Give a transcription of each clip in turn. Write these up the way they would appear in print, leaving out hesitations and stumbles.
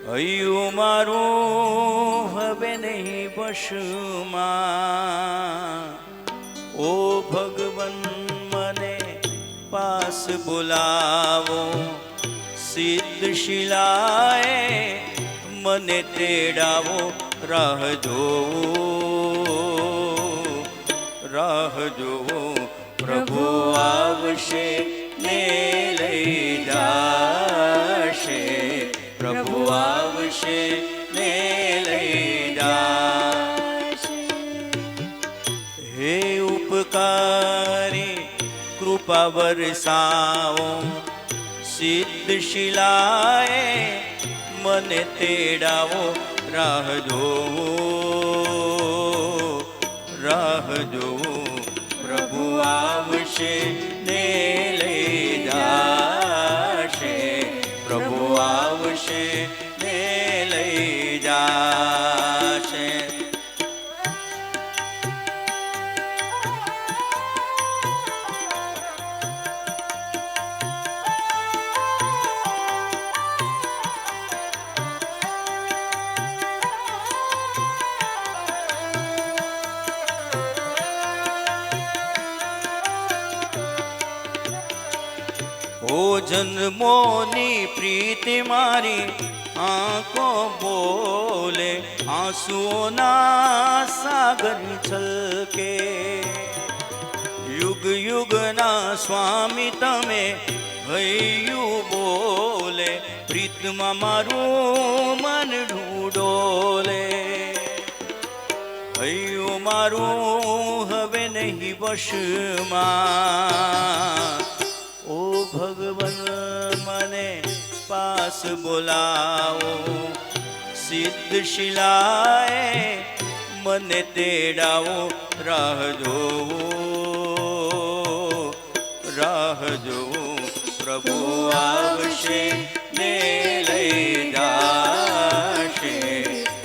હૈયું મારું હવે નહીં વશમાં, ઓ ભગવન મને પાસ બોલાવો, સિદ્ધ શિલાએ મને તેડાવો, રાહ જોવો પ્રભુ આવશે ને લઈ જાશે, પ્રભુ આવશે ને લઈ જાશે। હે ઉપકારી કૃપા વરસાવો, સિદ્ધ શિલાએ મને તેડાવો, રાહ જોવો પ્રભુ આવશે ને લઈ જાશે, પ્રભુ આવશે ને લઈ જાશે। ઓ જન્મોની પ્રીતિ મારી આંખો બોલે, આંસુઓના સાગર છલકે, યુગ યુગના સ્વામી તમે હૈયું બોલે, પ્રીતમાં મારું મન ડોલે, હૈયું મારું હવે નહીં વશમાં, ઓ ભગવન મને પાસ બોલાવો, સિદ્ધ શિલાએ મને તેડાવો, રાહ જોવો પ્રભુ આવશે ને લઈ જાશે,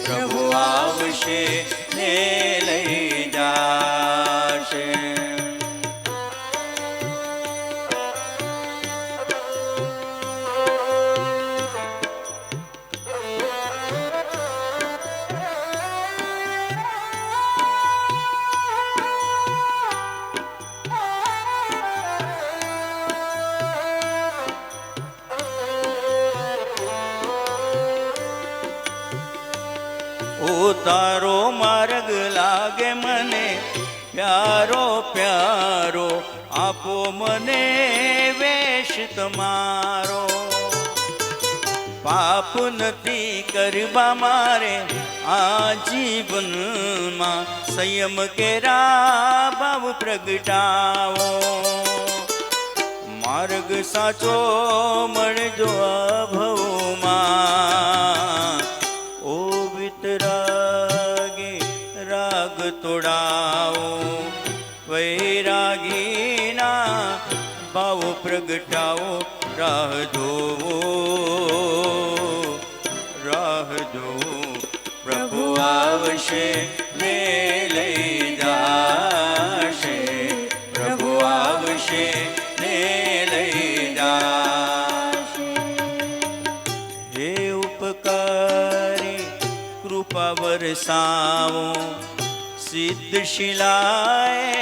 પ્રભુ આવશે ને લઈ જાશે। ઓ તારો માર્ગ લાગે મને પ્યારો પ્યારો, આપો મને વેશ તમારો, પાપ નથી કરવા મારે આ જીવનમાં, સંયમ કેરા ભાવ પ્રગટાવો, માર્ગ સાચો મળજો આ ભવમાં, ઓ વિતરાગી રાગ તોડાવો, વૈરાગીના ભાવ પ્રગટાવો, રાહ જોવો પ્રભુ આવશે ને લઈ જાશે, પ્રભુ આવશે ને લઈ જાશે। હે ઉપકારી કૃપા વરસાવો, સિદ્ધ શિલાએ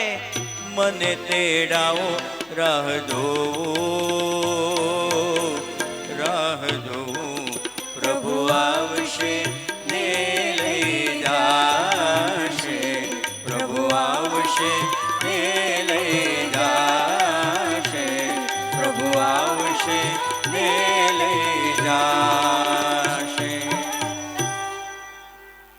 મને તેડાવો, રાહ જોવો પ્રભુ આવશે